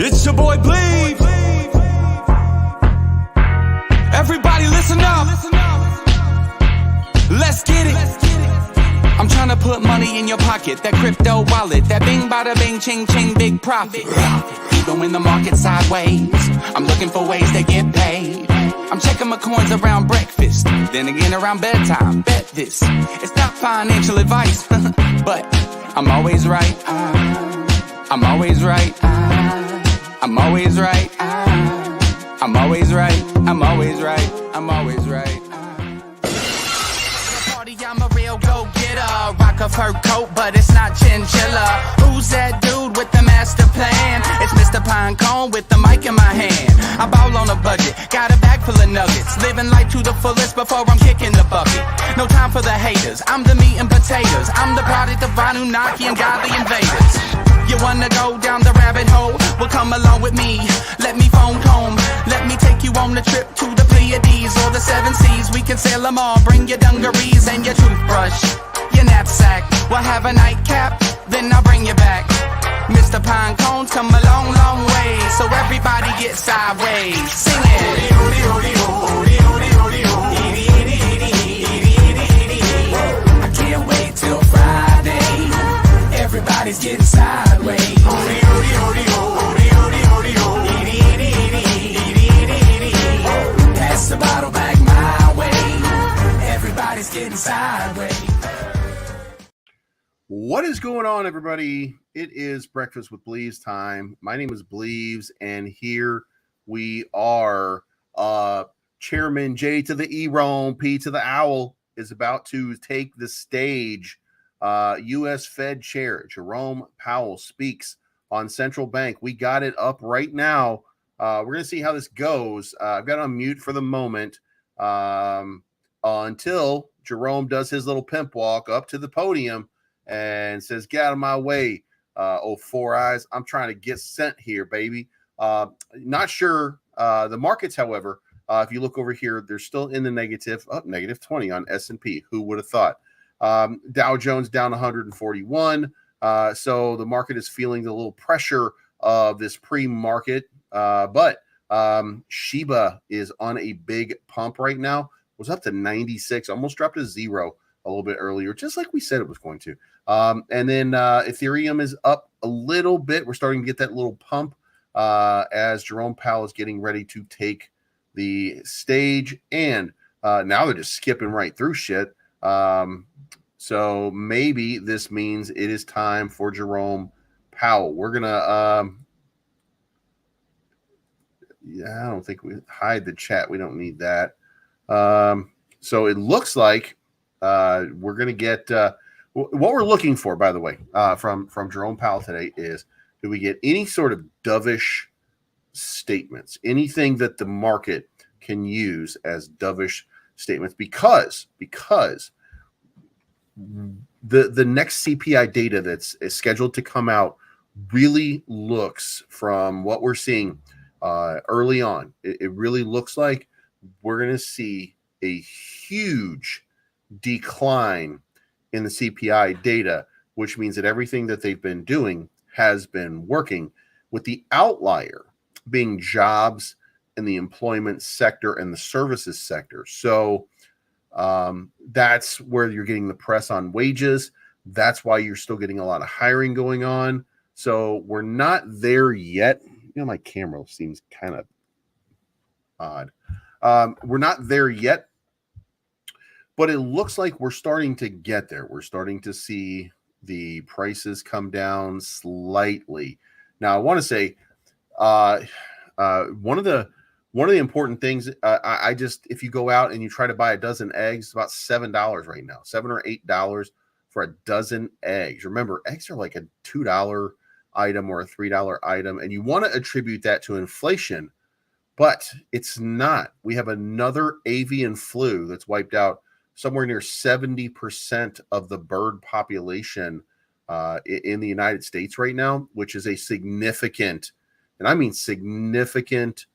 It's your boy Bleeve. Everybody listen up. Let's get it. I'm trying to put money in your pocket. That crypto wallet. That bing bada bing ching ching big profit. Even when the market's sideways, I'm looking for ways to get paid. I'm checking my coins around breakfast, then again around bedtime. Bet this, it's not financial advice, but I'm always right. I'm always right. I'm always right. I'm always right. I'm always right. I'm always right. Party, I'm a real go-getter. Rock a fur coat, but it's not chinchilla. Who's that dude with the master plan? It's Mr. Pinecone with the mic in my hand. I ball on a budget, got a bag full of nuggets. Living life to the fullest before I'm kicking the bucket. No time for the haters, I'm the meat and potatoes. I'm the product of Anunnaki and godly invaders. You wanna go down the rabbit hole? Well, come along with me. Let me phone home. Let me take you on the trip to the Pleiades or the Seven Seas. We can sail them all. Bring your dungarees and your toothbrush, your knapsack. We'll have a nightcap, then I'll bring you back. Mr. Pinecone's come a long, long way, so everybody get sideways. Sing it. I can't wait till Friday. Everybody's getting sideways. Pass the bottle back my way. Everybody's getting sideways. What is going on, everybody? It is Breakfast with Bleeves time. My name is Bleeves, and here we are. Chairman J to the E-Rome, P to the Owl is about to take the stage. U.S. Fed Chair Jerome Powell speaks on central bank. We got it up right now. We're going to see how this goes. I've got it on mute for the moment until Jerome does his little pimp walk up to the podium and says, "Get out of my way, oh Four Eyes. I'm trying to get sent here, baby." Not sure. The markets, however, if you look over here, they're still in the negative, up negative 20 on S&P. Who would have thought? Dow Jones down 141. So the market is feeling the little pressure of this pre-market. But Shiba is on a big pump right now. Was up to 96, almost dropped to zero a little bit earlier, just like we said it was going to. And then Ethereum is up a little bit. We're starting to get that little pump as Jerome Powell is getting ready to take the stage. And now they're just skipping right through shit. So maybe this means it is time for Jerome Powell. We're going to, I don't think we hide the chat. We don't need that. So it looks like we're going to get, what we're looking for, by the way, from Jerome Powell today is, do we get any sort of dovish statements, anything that the market can use as dovish statements? Because the next CPI data that's scheduled to come out really looks, from what we're seeing early on, it really looks like we're going to see a huge decline in the CPI data, which means that everything that they've been doing has been working, with the outlier being jobs in the employment sector and the services sector. So that's where you're getting the press on wages. That's why you're still getting a lot of hiring going on. So we're not there yet. You know, my camera seems kind of odd. We're not there yet, but it looks like we're starting to get there. We're starting to see the prices come down slightly. Now, I want to say one of the important things, I just, if you go out and you try to buy a dozen eggs, it's about $7 right now, $7 or $8 for a dozen eggs. Remember, eggs are like a $2 item or a $3 item, and you want to attribute that to inflation, but it's not. We have another avian flu that's wiped out somewhere near 70% of the bird population in the United States right now, which is a significant, and I mean significant,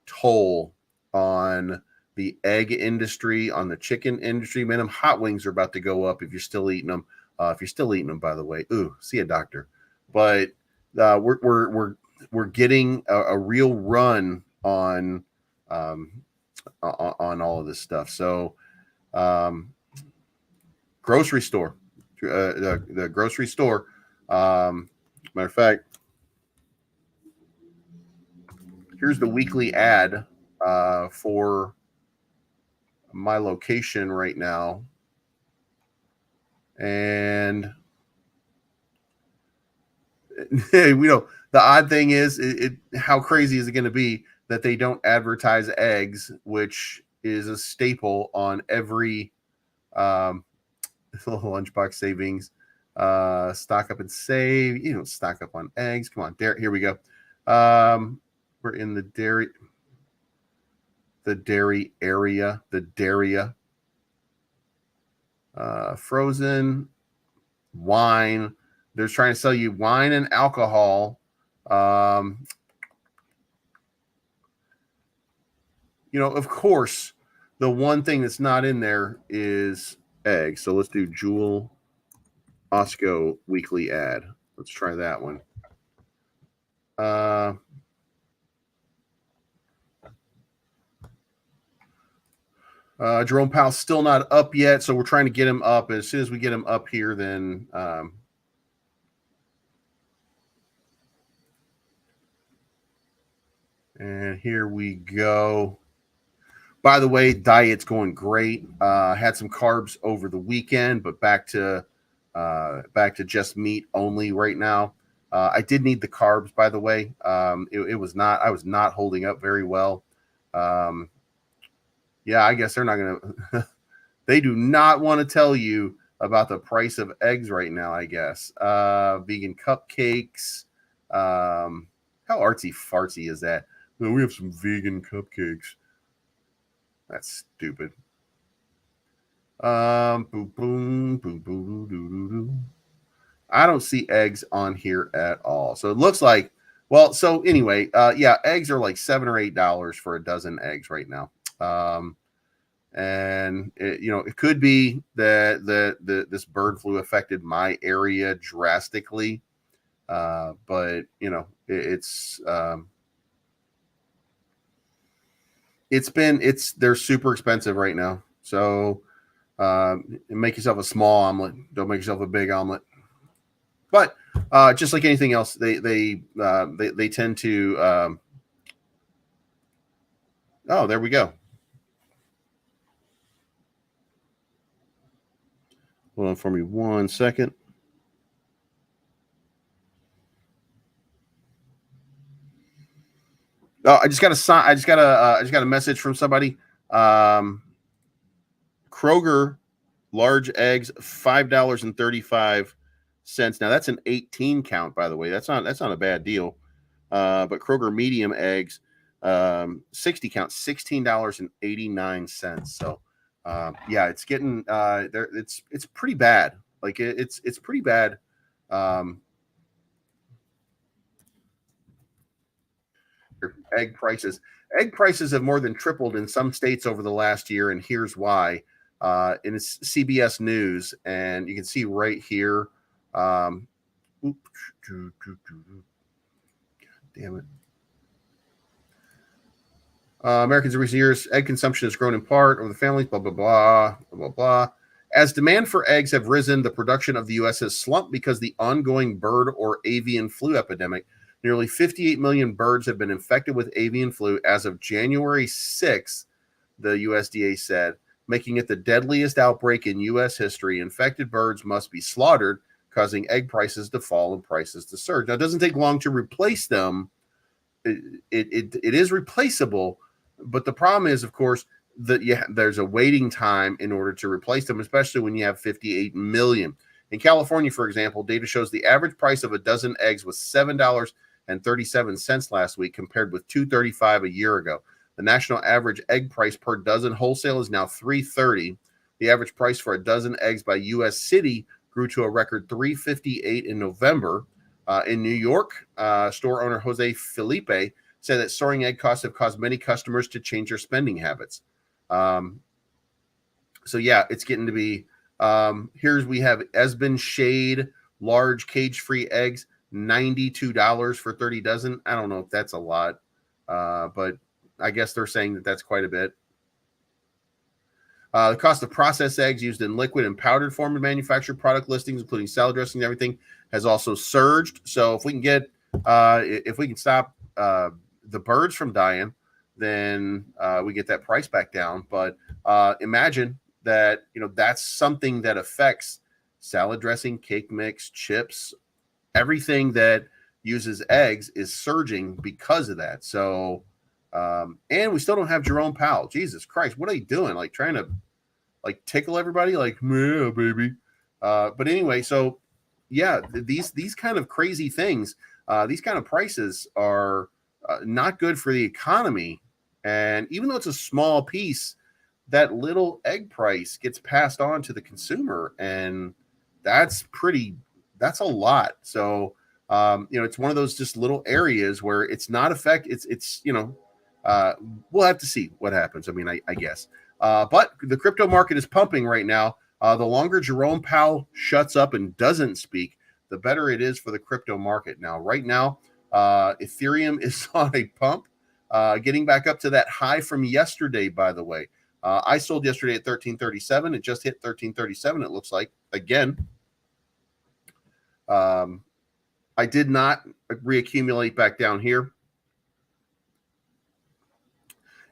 toll on the egg industry, on the chicken industry. Man, them hot wings are about to go up if you're still eating them. If you're still eating them, by the way, ooh, see a doctor. But we're we're getting a real run on all of this stuff. So grocery store, the grocery store. Matter of fact, here's the weekly ad for my location right now. And the odd thing is, how crazy is it going to be that they don't advertise eggs, which is a staple on every lunchbox savings. Stock up and save. You don't stock up on eggs. Come on, there. Here we go. We're in the dairy area. The dairy. Frozen wine. They're trying to sell you wine and alcohol. Of course, the one thing that's not in there is eggs. So let's do Jewel Osco weekly ad. Let's try that one. Jerome Powell's still not up yet, so we're trying to get him up. As soon as we get him up here, then and here we go. By the way, diet's going great. Had some carbs over the weekend, but back to just meat only right now. I did need the carbs, by the way. I was not holding up very well. Yeah, I guess they're not gonna. They do not want to tell you about the price of eggs right now, I guess. Vegan cupcakes. How artsy fartsy is that? No, we have some vegan cupcakes. That's stupid. Boom, boom, boom, boom, doo, doo, doo. I don't see eggs on here at all. So it looks like, well, so anyway, yeah, eggs are like $7 or $8 for a dozen eggs right now. And it could be that this bird flu affected my area drastically. But they're super expensive right now. So make yourself a small omelet. Don't make yourself a big omelet. But just like anything else, they tend to. Oh, there we go. Hold on for me 1 second. Oh, I just got a message from somebody. Kroger large eggs, $5.35. Now that's an 18 count, by the way. That's not a bad deal. But Kroger medium eggs, 60 count, $16.89. So yeah, it's getting there. It's pretty bad. Like it's pretty bad. Egg prices have more than tripled in some states over the last year, and here's why. And it's CBS News, and you can see right here. Damn it. Americans in recent years, egg consumption has grown in part over the families, blah, blah, blah, blah, blah, blah. As demand for eggs have risen, the production of the U.S. has slumped because the ongoing bird or avian flu epidemic. Nearly 58 million birds have been infected with avian flu as of January 6th, the USDA said, making it the deadliest outbreak in U.S. history. Infected birds must be slaughtered, causing egg prices to fall and prices to surge. Now, it doesn't take long to replace them. It is replaceable, but the problem is, of course, that there's a waiting time in order to replace them, especially when you have 58 million. In California, for example, data shows the average price of a dozen eggs was $7.37 last week, compared with $2.35 a year ago. The national average egg price per dozen wholesale is now $3.30. The average price for a dozen eggs by U.S. city grew to a record $3.58 in November. In New York, store owner Jose Felipe said that soaring egg costs have caused many customers to change their spending habits. So yeah, it's getting to be. We have Esben Shade large cage-free eggs, $92 for 30 dozen. I don't know if that's a lot, but I guess they're saying that that's quite a bit. The cost of processed eggs used in liquid and powdered form to manufacture product listings, including salad dressing and everything, has also surged. So if we can get, if we can stop the birds from dying, then we get that price back down. But imagine that, you know, that's something that affects salad dressing, cake mix, chips, everything that uses eggs is surging because of that. So, and we still don't have Jerome Powell. Jesus Christ, what are you doing? Like trying to like tickle everybody? Like, yeah, baby. But anyway, so yeah, these kind of crazy things, these kind of prices are not good for the economy. And even though it's a small piece, that little egg price gets passed on to the consumer, and that's a lot. So, you know, it's one of those just little areas where it's not it's, you know, we'll have to see what happens. I mean, I guess, but the crypto market is pumping right now. The longer Jerome Powell shuts up and doesn't speak, the better it is for the crypto market. Now, right now, Ethereum is on a pump, getting back up to that high from yesterday, by the way. I sold yesterday at 1337. It just hit 1337, it looks like, again. I did not reaccumulate back down here.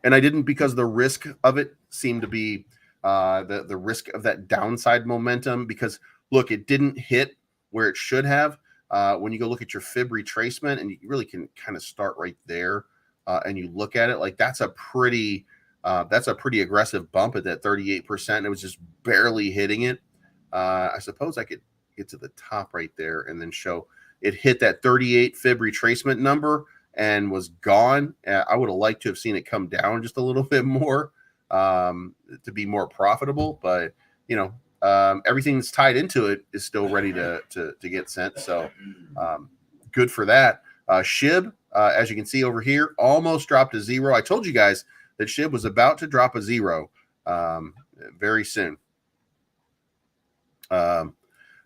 And I didn't because the risk of it seemed to be the risk of that downside momentum. Because, look, it didn't hit where it should have. When you go look at your fib retracement, and you really can kind of start right there, and you look at it, like that's a pretty aggressive bump at that 38%. It was just barely hitting it. I suppose I could get to the top right there and then show it hit that 38 fib retracement number and was gone. I would have liked to have seen it come down just a little bit more to be more profitable, but you know, everything that's tied into it is still ready to get sent. So good for that. SHIB, as you can see over here, almost dropped to zero. I told you guys that SHIB was about to drop a zero very soon.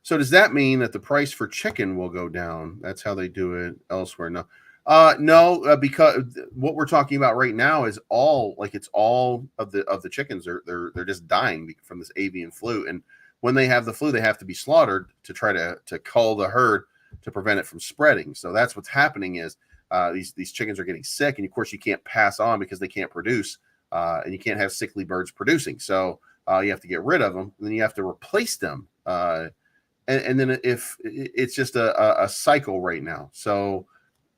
So does that mean that the price for chicken will go down? That's how they do it elsewhere. No. No, because what we're talking about right now is all of the chickens they're just dying from this avian flu, and when they have the flu, they have to be slaughtered to try to cull the herd to prevent it from spreading. So that's what's happening is these chickens are getting sick, and of course you can't pass on because they can't produce, and you can't have sickly birds producing. So you have to get rid of them, and then you have to replace them, and then if it's just a cycle right now. So.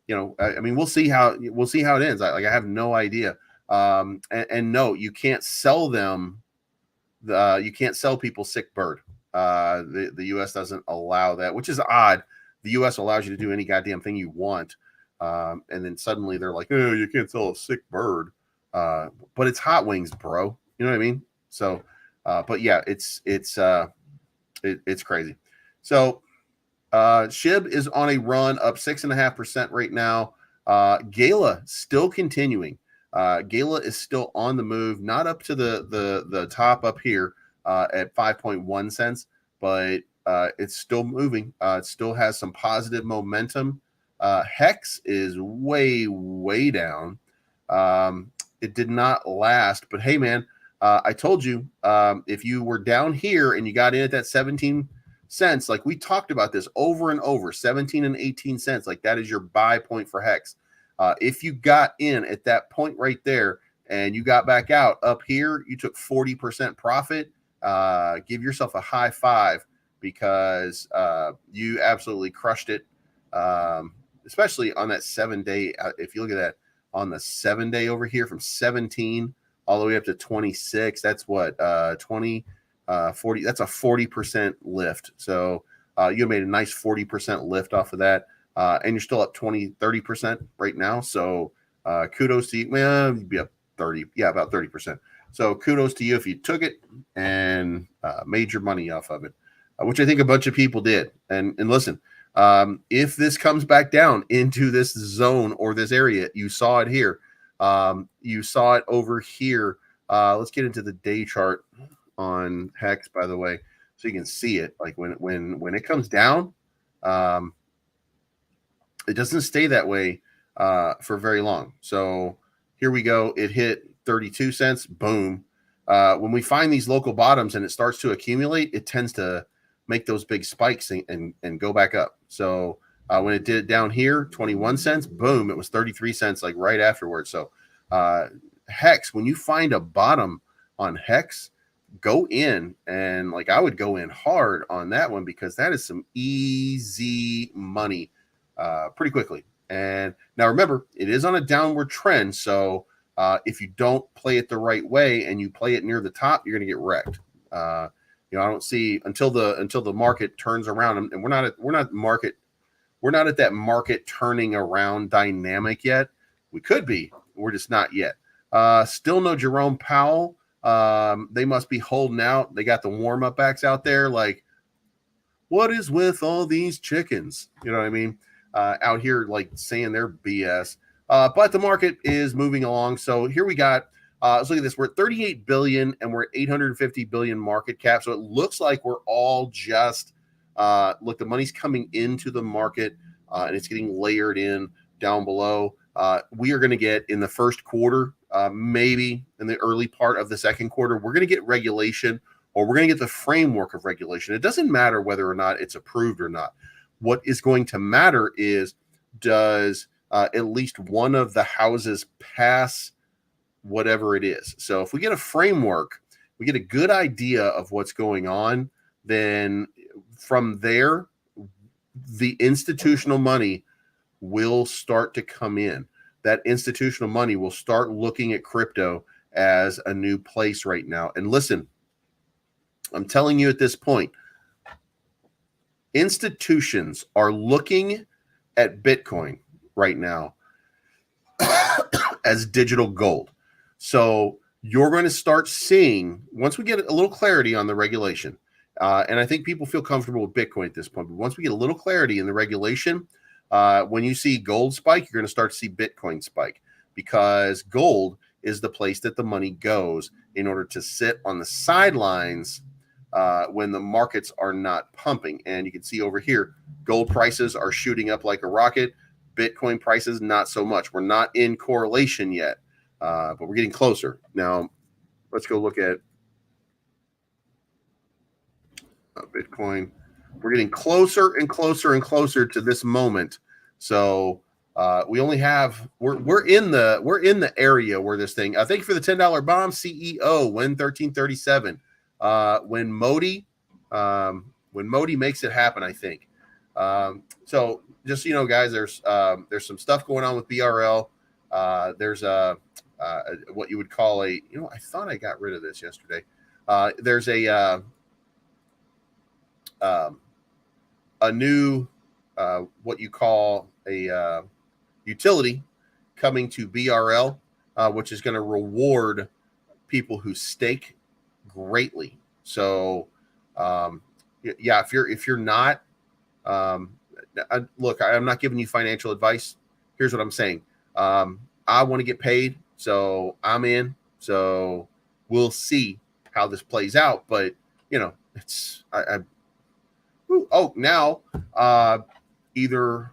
You know, I mean, we'll see how it ends. I have no idea. And no, you can't sell them. You can't sell people sick bird. The U.S. doesn't allow that, which is odd. The U.S. allows you to do any goddamn thing you want, and then suddenly they're like, "Oh, you can't sell a sick bird." But it's hot wings, bro. You know what I mean? So, but yeah, it's crazy. So. SHIB is on a run up 6.5% right now. Gala still continuing. Gala is still on the move, not up to the top up here at 5.1 cents, but it's still moving. It still has some positive momentum. Hex is way down. It did not last, but hey, man, I told you if you were down here and you got in at that 17 cents, like we talked about this over and over, 17 and 18 cents, like that is your buy point for Hex. If you got in at that point right there and you got back out up here, you took 40% profit. Give yourself a high five because you absolutely crushed it, especially on that 7-day. If you look at that on the 7-day over here from 17 all the way up to 26, that's what 20 40, that's a 40% lift. So you made a nice 40% lift off of that. And you're still up 30% right now. So kudos to you. Well, you'd be up 30. Yeah, about 30%. So kudos to you if you took it and made your money off of it, which I think a bunch of people did. And listen, if this comes back down into this zone or this area, you saw it here. You saw it over here. Let's get into the day chart on Hex, by the way, so you can see it. Like when it comes down, it doesn't stay that way for very long. So here we go. It hit 32 cents. Boom. When we find these local bottoms and it starts to accumulate, it tends to make those big spikes and go back up. So when it did it down here, 21 cents, boom, it was 33 cents like right afterwards. So Hex, when you find a bottom on Hex, go in, and like I would go in hard on that one because that is some easy money pretty quickly. And now remember, it is on a downward trend. So if you don't play it the right way and you play it near the top, you're going to get wrecked. You know, I don't see until the market turns around, and we're not at that market turning around dynamic yet. We could be, we're just not yet. Still no Jerome Powell. They must be holding out. They got the warm-up backs out there. Like, what is with all these chickens? You know what I mean? Out here, like saying their BS. But the market is moving along. So here we got, let's look at this. We're at 38 billion and we're at 850 billion market cap. So it looks like we're all just, look, the money's coming into the market and it's getting layered in down below. We are going to get in the first quarter, maybe in the early part of the second quarter, we're going to get regulation, or we're going to get the framework of regulation. It doesn't matter whether or not it's approved or not. What is going to matter is, does at least one of the houses pass whatever it is? So if we get a framework, we get a good idea of what's going on, then from there, the institutional money will start to come in. That institutional money will start looking at crypto as a new place right now. And listen, I'm telling you at this point, institutions are looking at Bitcoin right now as digital gold. So you're going to start seeing, once we get a little clarity on the regulation, and I think people feel comfortable with Bitcoin at this point, but once we get a little clarity in the regulation, when you see gold spike, you're going to start to see Bitcoin spike, because gold is the place that the money goes in order to sit on the sidelines when the markets are not pumping. And you can see over here, gold prices are shooting up like a rocket. Bitcoin prices, not so much. We're not in correlation yet, but we're getting closer. Now, let's go look at Bitcoin. We're getting closer and closer and closer to this moment. So we only have, we're in the area where this thing, thank you for the $10 bomb, CEO, win 1337. When Modi makes it happen, I think. So just, you know, guys, there's some stuff going on with BRL. There's what you would call a, you know, I thought I got rid of this yesterday. There's a new, what you call a utility coming to BRL, which is going to reward people who stake greatly. So, yeah, if you're not, look, I'm not giving you financial advice. Here's what I'm saying. I want to get paid, so I'm in. So we'll see how this plays out. But you know, it's now either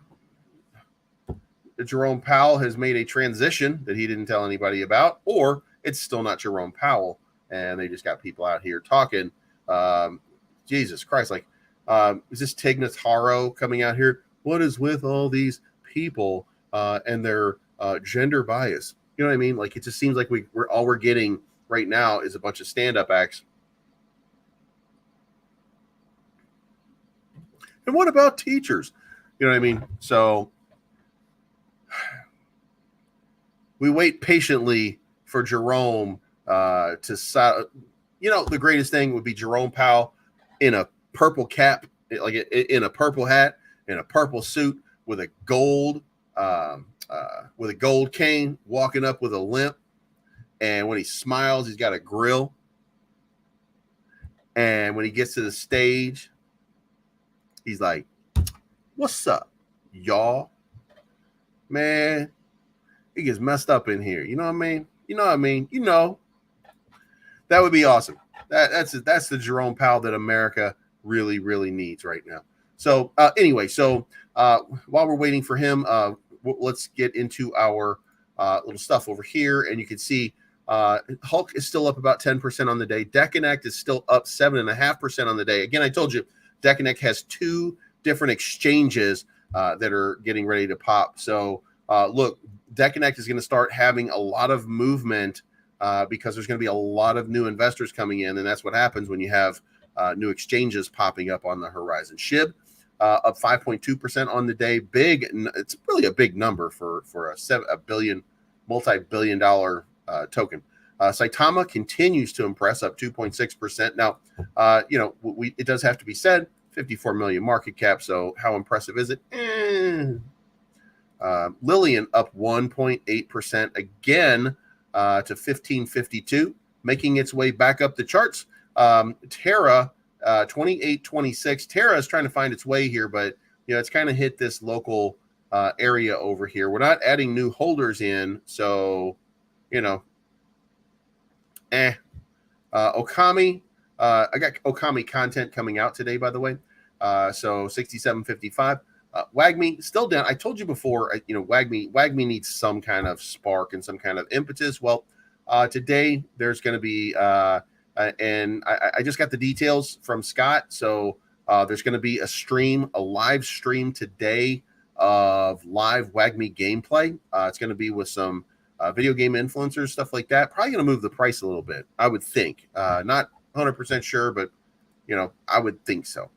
Jerome Powell has made a transition that he didn't tell anybody about, or it's still not Jerome Powell, and they just got people out here talking. Jesus Christ, like, is this Tig Notaro coming out here? What is with all these people and their gender bias? You know what I mean? Like, it just seems like we're all we're getting right now is a bunch of stand-up acts. And what about teachers? You know what I mean? So we wait patiently for Jerome to, you know, the greatest thing would be Jerome Powell in a purple cap, like in a purple hat, in a purple suit with a gold cane, walking up with a limp. And when he smiles, he's got a grill. And when he gets to the stage, he's like, "What's up, y'all? Man, it gets messed up in here." You know what I mean? You know what I mean? You know. That would be awesome. That's the Jerome Powell that America really, really needs right now. So anyway, so while we're waiting for him, let's get into our little stuff over here, and you can see Hulk is still up about 10% on the day. Decanect is still up 7.5% on the day. Again, I told you Decanect has 2 different exchanges that are getting ready to pop. So look, Decanect is going to start having a lot of movement because there's going to be a lot of new investors coming in, and that's what happens when you have new exchanges popping up on the horizon. SHIB up 5.2% on the day. Big, it's really a big number for a multi-billion dollar token. Saitama continues to impress, up 2.6%. Now, it does have to be said, 54 million market cap. So how impressive is it? Lillian up 1.8% again to 1552, making its way back up the charts. Terra 2826. Terra is trying to find its way here, but it's kind of hit this local area over here. We're not adding new holders in, so Okami. I got Okami content coming out today, by the way. So 67.55. WAGMI still down. I told you before, WAGMI needs some kind of spark and some kind of impetus. Well, today there's going to be, and I just got the details from Scott. So there's going to be a live stream today of live WAGMI gameplay. It's going to be with some video game influencers, stuff like that. Probably going to move the price a little bit, I would think. Not 100% sure, but I would think so.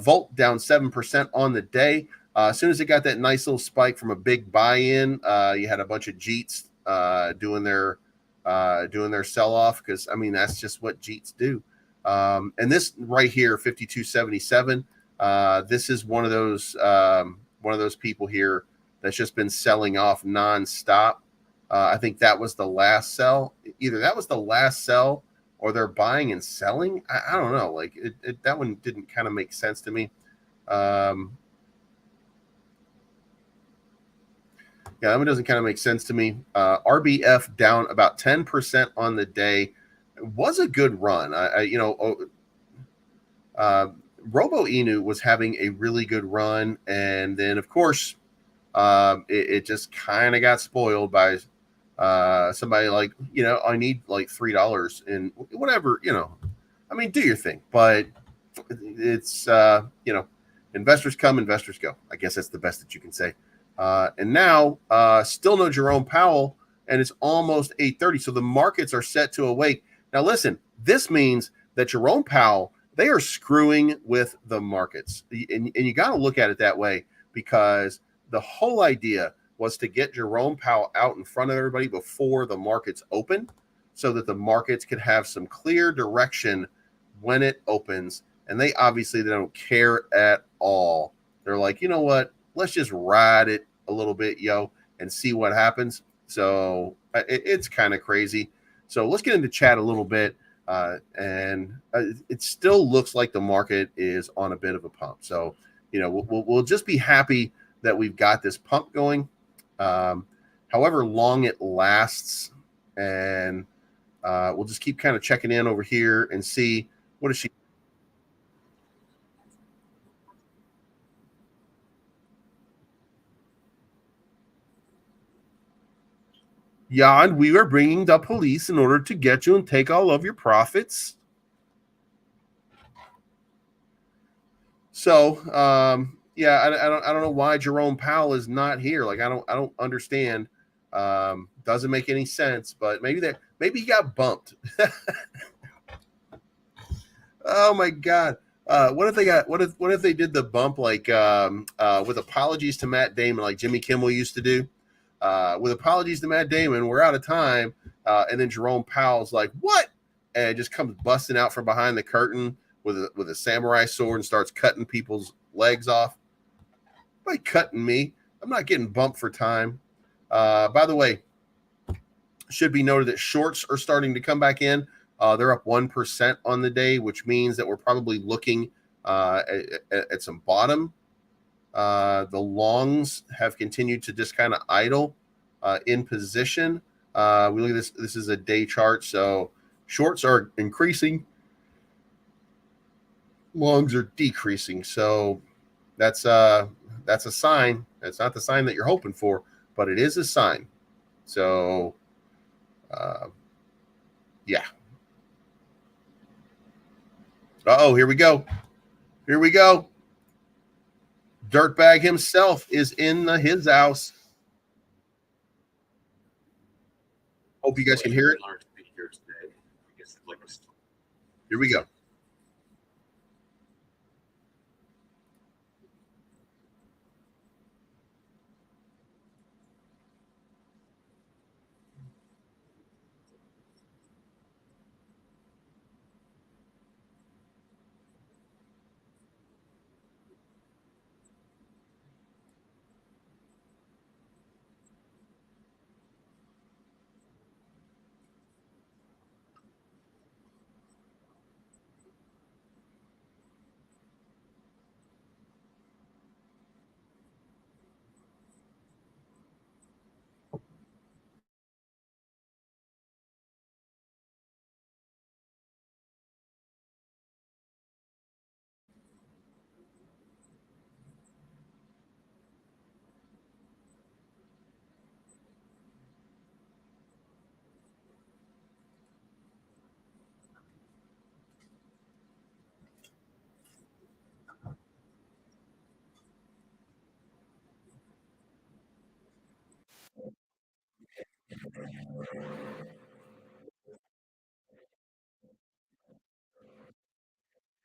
Volt down 7% on the day. As soon as it got that nice little spike from a big buy-in, you had a bunch of Jeets doing their sell-off, because that's just what Jeets do. And this right here, 5277, this is one of those people here that's just been selling off nonstop. I think that was the last sell. Either that was the last sell, or they're buying and selling. I don't know. Like that one didn't kind of make sense to me. Yeah, that one doesn't kind of make sense to me. RBF down about 10% on the day. It was a good run. Robo Inu was having a really good run, and then of course it just kind of got spoiled by somebody like, I need like $3 and whatever, do your thing. But it's, investors come, investors go. I guess that's the best that you can say. And now still no Jerome Powell, and it's almost 8:30. So the markets are set to awake. Now, listen, this means that Jerome Powell, they are screwing with the markets. And you got to look at it that way, because the whole idea was to get Jerome Powell out in front of everybody before the markets open, so that the markets could have some clear direction when it opens. And they don't care at all. They're like, you know what? Let's just ride it a little bit, and see what happens. So it's kind of crazy. So let's get into chat a little bit. And it still looks like the market is on a bit of a pump. So, we'll just be happy that we've got this pump going. However long it lasts, and we'll just keep kind of checking in over here and see what is she. Jan, we are bringing the police in order to get you and take all of your profits. So, yeah, I don't know why Jerome Powell is not here. Like, I don't understand. Doesn't make any sense. But maybe he got bumped. Oh my God. What if they did the bump like with apologies to Matt Damon, like Jimmy Kimmel used to do? With apologies to Matt Damon, we're out of time. And then Jerome Powell's like, what? And just comes busting out from behind the curtain with a samurai sword and starts cutting people's legs off. By cutting me, I'm not getting bumped for time. By the way, should be noted that shorts are starting to come back in. They're up 1% on the day, which means that we're probably looking at some bottom. The longs have continued to just kind of idle in position. We look at this. This is a day chart, so shorts are increasing, longs are decreasing. So That's a sign. It's not the sign that you're hoping for, but it is a sign. So, yeah. Oh, here we go. Here we go. Dirtbag himself is in his house. Hope you guys can hear it. Here we go.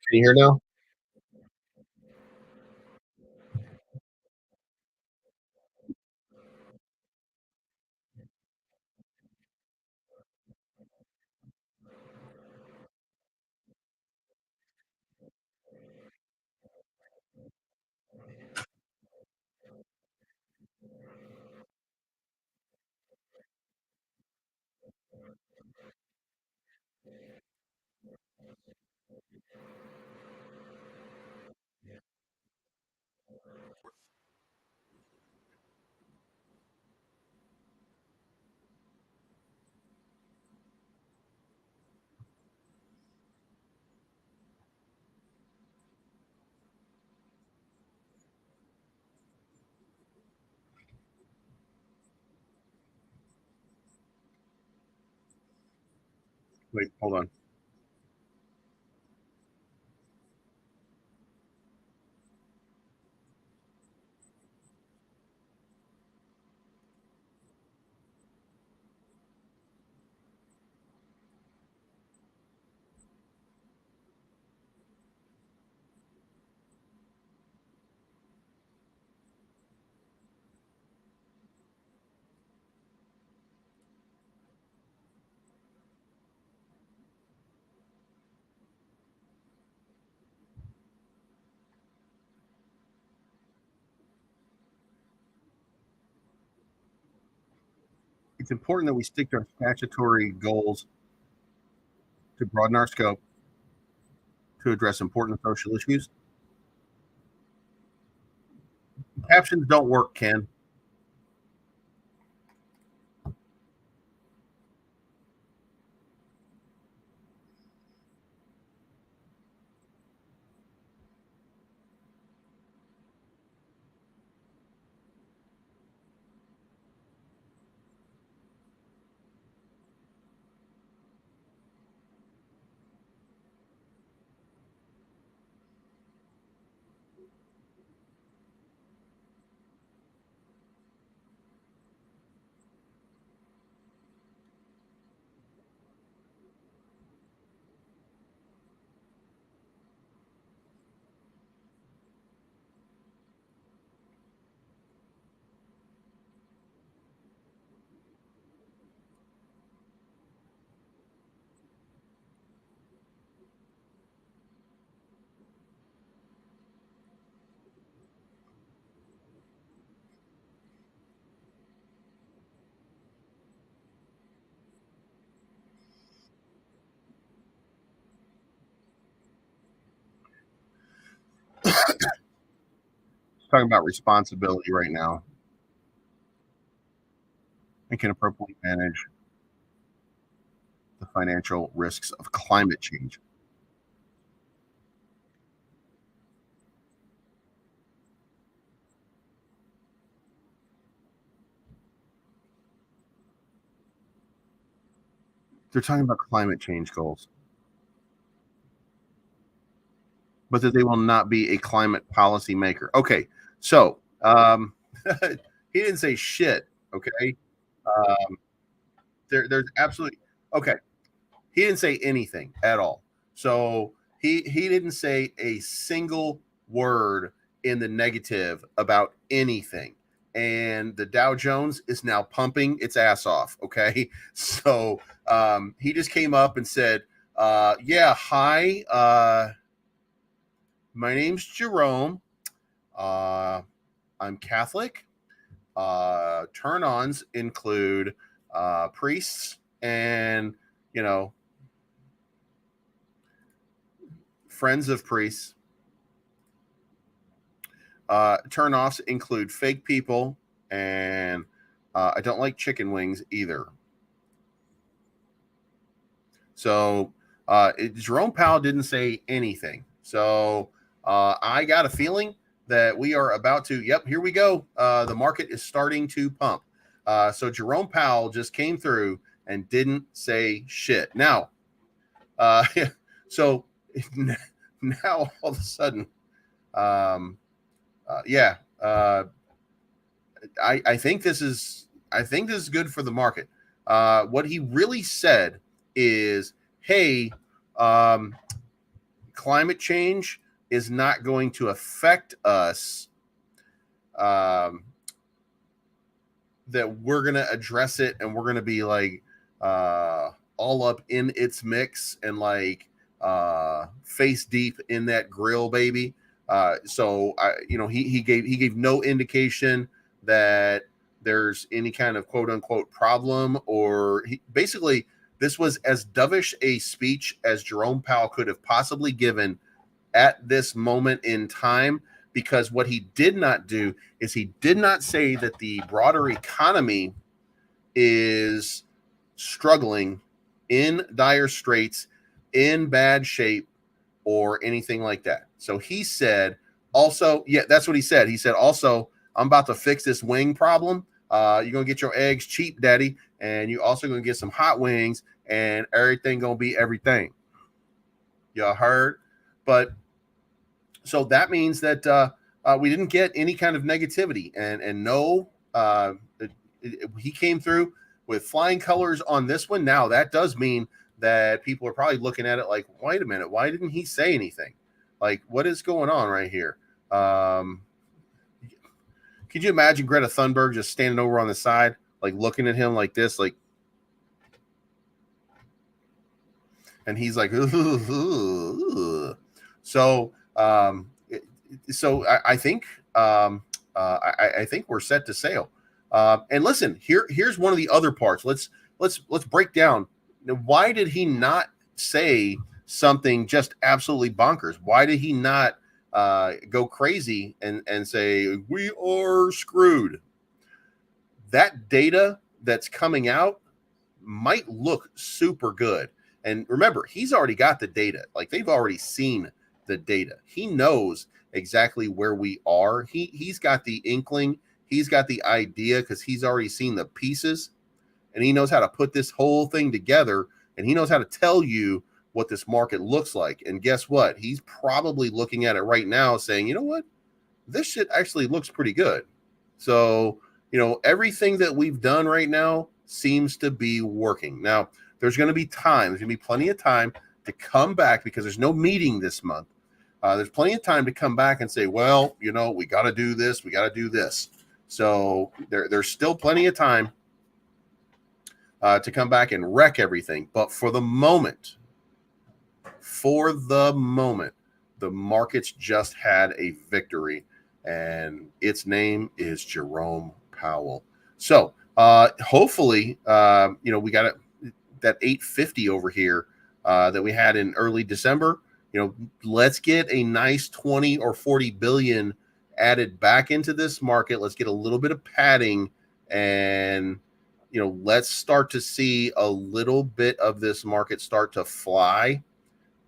Can you hear now? Wait, hold on. It's important that we stick to our statutory goals to broaden our scope, to address important social issues. Captions don't work, Ken. Talking about responsibility right now and can appropriately manage the financial risks of climate change. They're talking about climate change goals, but that they will not be a climate policy maker. Okay, so he didn't say shit. Okay, um, there's absolutely okay. He didn't say anything at all. So he didn't say a single word in the negative about anything. And the Dow Jones is now pumping its ass off. Okay. So he just came up and said, yeah, hi. My name's Jerome. I'm Catholic. Turn-ons include priests and, you know, friends of priests. Turn-offs include fake people, and I don't like chicken wings either. So Jerome Powell didn't say anything. So I got a feeling that we are about to, yep, here we go. The market is starting to pump. So Jerome Powell just came through and didn't say shit. Now, so now all of a sudden, I think this is good for the market. What he really said is, hey, climate change is not going to affect us. That we're going to address it, and we're going to be like all up in its mix and like face deep in that grill, baby. So he gave no indication that there's any kind of quote unquote problem, or basically this was as dovish a speech as Jerome Powell could have possibly given at this moment in time, because what he did not do is he did not say that the broader economy is struggling, in dire straits, in bad shape, or anything like that. So he said also, yeah, that's what he said. He said also, I'm about to fix this wing problem. You're going to get your eggs cheap, daddy. And you also going to get some hot wings, and everything going to be everything. Y'all heard? But so that means that we didn't get any kind of negativity, and no, he came through with flying colors on this one. Now that does mean that people are probably looking at it like, wait a minute, why didn't he say anything? Like, what is going on right here? Could you imagine Greta Thunberg just standing over on the side, like looking at him like this, like, and he's like, ooh. So I think I think we're set to sail. And listen, here's one of the other parts. Let's break down. Why did he not say something just absolutely bonkers? Why did he not go crazy and say we are screwed? That data that's coming out might look super good. And remember, he's already got the data. Like, they've already seen the data. He knows exactly where we are. He's got the inkling. He's got the idea, because he's already seen the pieces, and he knows how to put this whole thing together, and he knows how to tell you what this market looks like. And guess what? He's probably looking at it right now saying, you know what? This shit actually looks pretty good. So, everything that we've done right now seems to be working. Now, there's going to be time. There's going to be plenty of time to come back, because there's no meeting this month. There's plenty of time to come back and say, well, we got to do this. We got to do this. So there's still plenty of time to come back and wreck everything. But for the moment, the markets just had a victory, and its name is Jerome Powell. So hopefully, we got that 850 over here that we had in early December. Let's get a nice 20 or 40 billion added back into this market. Let's get a little bit of padding, and let's start to see a little bit of this market start to fly.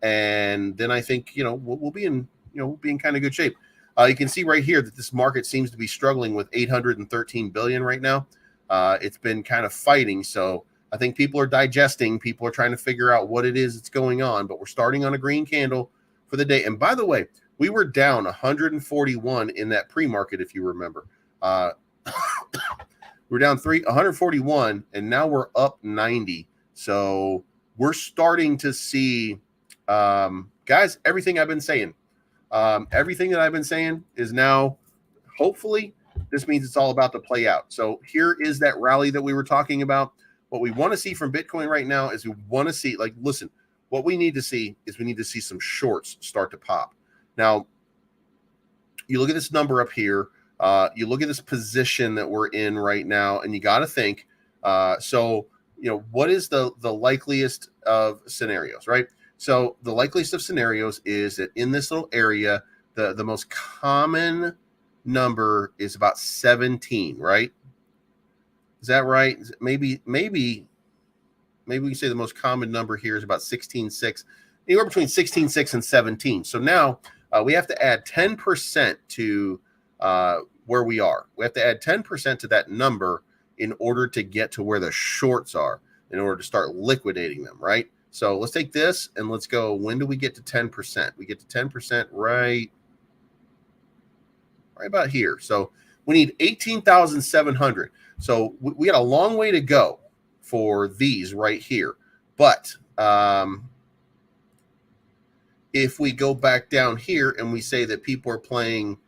And then I think we'll be in kind of good shape. You can see right here that this market seems to be struggling with 813 billion right now. It's been kind of fighting. So I think people are digesting. People are trying to figure out what it is that's going on, but we're starting on a green candle for the day. And by the way, we were down 141 in that pre-market, if you remember. We're down 141, and now we're up 90. So we're starting to see, guys, everything I've been saying. Everything that I've been saying is now, hopefully, this means it's all about to play out. So here is that rally that we were talking about. What we want to see from Bitcoin right now is we want to see, like, listen, what we need to see is we need to see some shorts start to pop. Now, you look at this number up here. You look at this position that we're in right now, and you got to think, so, you know, what is the likeliest of scenarios, right? So the likeliest of scenarios is that in this little area, the most common number is about 17, right? Is that right? Maybe we can say the most common number here is about 16.6, anywhere between 16.6 and 17. So now we have to add 10% to where we are. We have to add 10% to that number in order to get to where the shorts are, in order to start liquidating them, right? So let's take this and let's go. When do we get to 10%? We get to 10% right about here. So we need 18,700. So we got a long way to go for these right here. But if we go back down here and we say that people are playing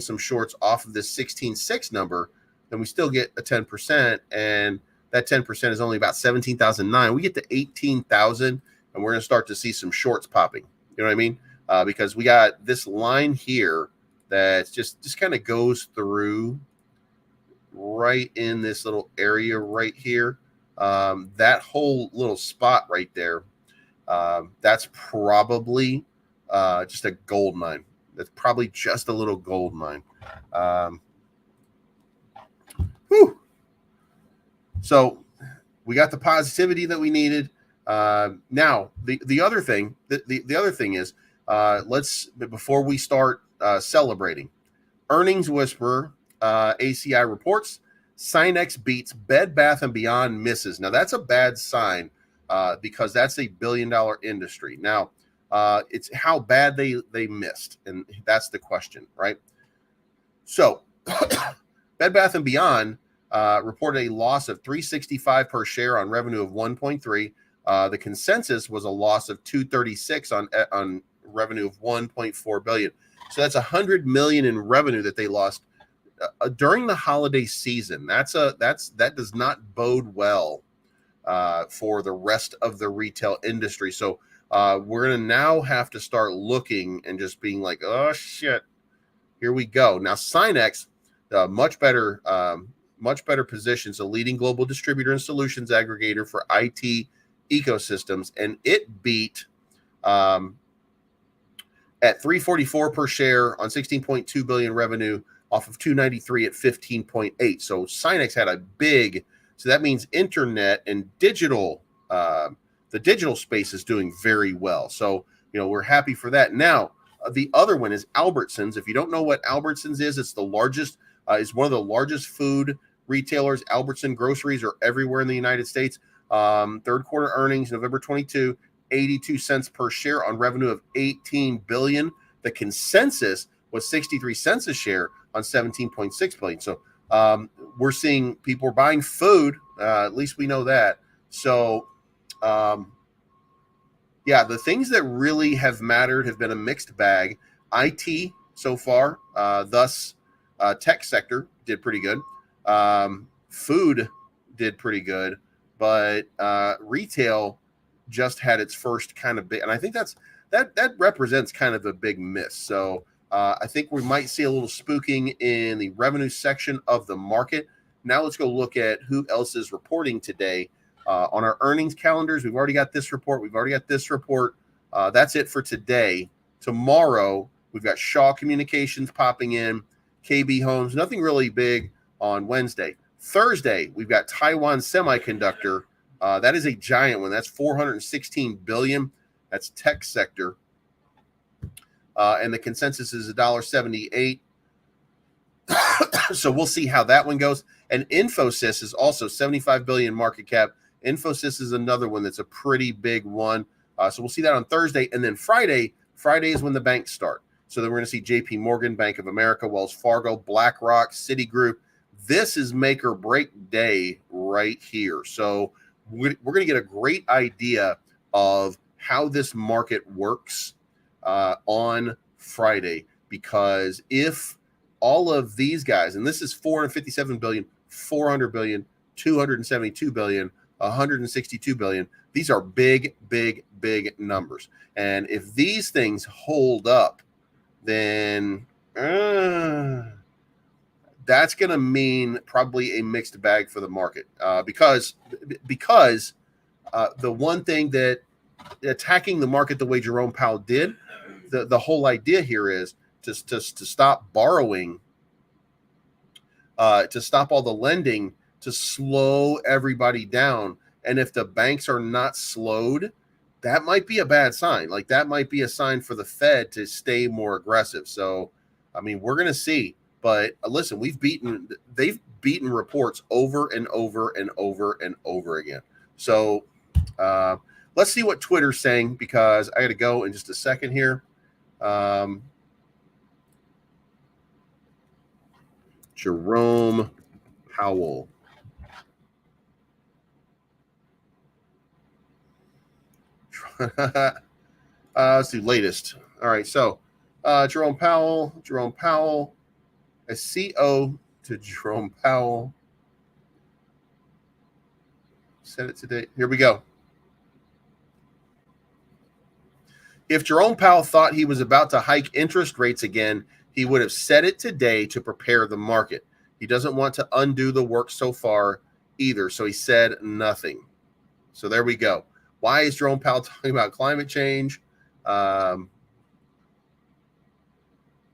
some shorts off of this 16.6 number, then we still get a 10%, and that 10% is only about 17,009. We get to 18,000, and we're going to start to see some shorts popping. You know what I mean? Because we got this line here that just kind of goes through right in this little area right here. That whole little spot right there, that's probably just a gold mine. That's probably just a little gold mine. So we got the positivity that we needed. Now the other thing, the other thing is, before we start celebrating, earnings whisperer, ACI reports, Sinex beats, Bed Bath & Beyond misses. Now that's a bad sign because that's a billion-dollar industry. Now it's how bad they missed, and that's the question, right? So Bed Bath & Beyond reported a loss of $365 per share on revenue of 1.3. The consensus was a loss of 236 on revenue of 1.4 billion. So that's 100 million in revenue that they lost during the holiday season. That does not bode well for the rest of the retail industry. So we're gonna now have to start looking and just being like, oh shit, here we go. Now Sinex, much better positions, a leading global distributor and solutions aggregator for IT ecosystems, and it beat at 344 per share on 16.2 billion revenue off of 293 at 15.8. So Sinex had a big, so that means internet and digital, the digital space is doing very well. So, you know, we're happy for that. Now, the other one is Albertsons. If you don't know what Albertsons is, it's the largest, it's one of the largest food retailers. Albertson groceries are everywhere in the United States. Third quarter earnings, November 22, 82 cents per share on revenue of 18 billion. The consensus was 63 cents a share on 17.6 billion. So we're seeing people are buying food. At least we know that. So yeah, the things that really have mattered have been a mixed bag. IT so far, thus tech sector did pretty good. Food did pretty good, but retail just had its first kind of big, and I think that represents kind of a big miss. So I think we might see a little spooking in the revenue section of the market. Now let's go look at who else is reporting today on our earnings calendars. We've already got this report. We've already got this report. That's it for today. Tomorrow we've got Shaw Communications popping in, KB Homes. Nothing really big on Wednesday. Thursday we've got Taiwan Semiconductor. That is a giant one. That's 416 billion. That's tech sector. And the consensus is $1.78. So we'll see how that one goes. And Infosys is also 75 billion market cap. Infosys is another one that's a pretty big one. So we'll see that on Thursday. And then Friday is when the banks start. So then we're going to see JP Morgan, Bank of America, Wells Fargo, BlackRock, Citigroup. This is make or break day right here. So we're going to get a great idea of how this market works on Friday, because if all of these guys, and this is 457 billion, 400 billion, 272 billion, 162 billion, these are big, big, big numbers. And if these things hold up, then that's going to mean probably a mixed bag for the market, because the one thing that attacking the market the way Jerome Powell did, the whole idea here is to stop borrowing, to stop all the lending, to slow everybody down. And if the banks are not slowed, that might be a bad sign. Like that might be a sign for the Fed to stay more aggressive. So, I mean, we're going to see. But listen, they've beaten reports over and over and over and over again. So let's see what Twitter's saying, because I got to go in just a second here. Jerome Powell. Let's do latest. All right, so Jerome Powell, a CO to Jerome Powell. Said it today. Here we go. If Jerome Powell thought he was about to hike interest rates again, he would have said it today to prepare the market. He doesn't want to undo the work so far either, so he said nothing. So there we go. Why is Jerome Powell talking about climate change? All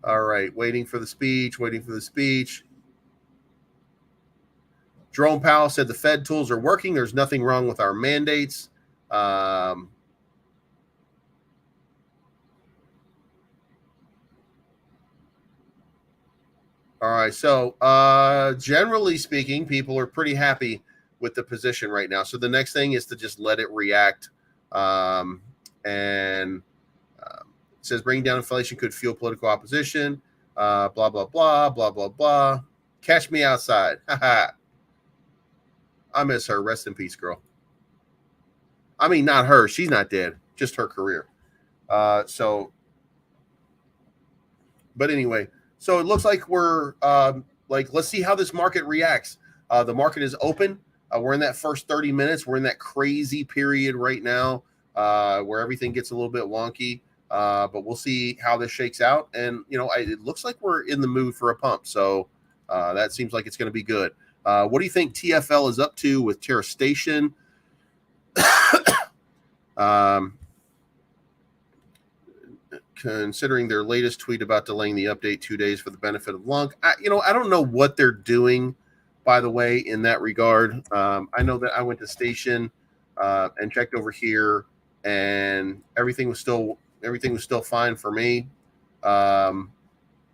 right, waiting for the speech. Jerome Powell said the Fed tools are working. There's nothing wrong with our mandates. All right, so generally speaking, people are pretty happy with the position right now. So the next thing is to just let it react. It says bringing down inflation could fuel political opposition. Blah, blah, blah, blah, blah, blah. Catch me outside. I miss her. Rest in peace, girl. I mean, not her. She's not dead. Just her career. But anyway, so it looks like we're let's see how this market reacts. The market is open. We're in that first 30 minutes. We're in that crazy period right now where everything gets a little bit wonky. But we'll see how this shakes out. And, it looks like we're in the mood for a pump. So that seems like it's going to be good. What do you think TFL is up to with Terra Station? Considering their latest tweet about delaying the update 2 days for the benefit of Lunk. I don't know what they're doing, by the way, in that regard. I know that I went to Station and checked over here, and everything was still fine for me. I'm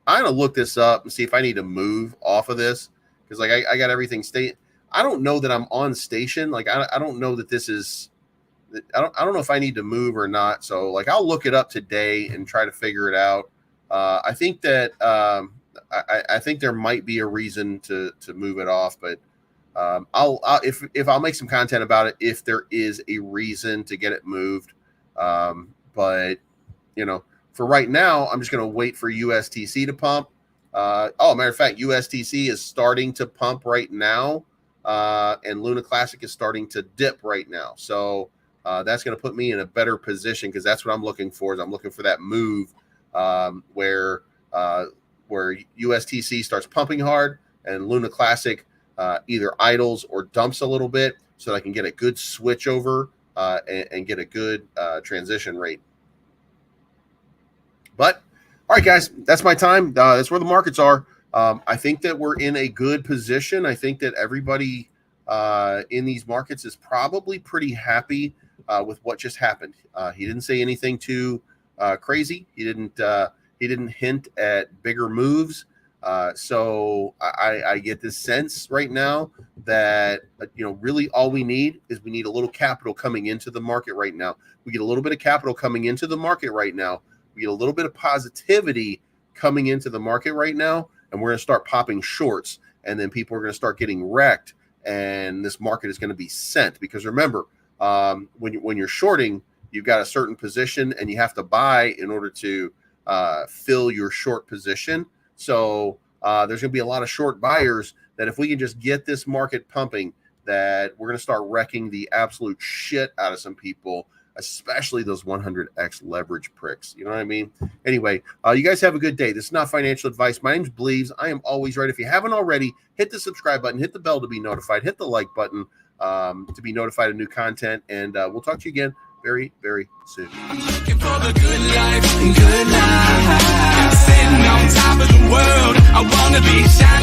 gonna look this up and see if I need to move off of this, because I got everything I don't know that I'm on Station. I don't know that this is. I don't know if I need to move or not. So I'll look it up today and try to figure it out. I think that I think there might be a reason to move it off, but if I'll make some content about it if there is a reason to get it moved. But for right now, I'm just going to wait for USTC to pump. Matter of fact, USTC is starting to pump right now, and Luna Classic is starting to dip right now. So that's going to put me in a better position, because that's what I'm looking for. Is I'm looking for that move where USTC starts pumping hard and Luna Classic either idles or dumps a little bit, so that I can get a good switch over and get a good transition rate. But all right, guys, that's my time. That's where the markets are. I think that we're in a good position. I think that everybody in these markets is probably pretty happy with what just happened. He didn't say anything too crazy. He didn't hint at bigger moves. So I get this sense right now that, really all we need is we need a little capital coming into the market right now. We get a little bit of capital coming into the market right now. We get a little bit of positivity coming into the market right now, and we're going to start popping shorts, and then people are going to start getting wrecked, and this market is going to be sent. Because remember, when you're shorting, you've got a certain position, and you have to buy in order to fill your short position. So there's going to be a lot of short buyers that if we can just get this market pumping, that we're going to start wrecking the absolute shit out of some people, especially those 100x leverage pricks. You know what I mean? Anyway, you guys have a good day. This is not financial advice. My name's Bleeves. I am always right. If you haven't already, hit the subscribe button, hit the bell to be notified, hit the like button to be notified of new content, and we'll talk to you again very, very soon. I'm looking for the good life, good life. Sitting on top of the world, I wanna be shining.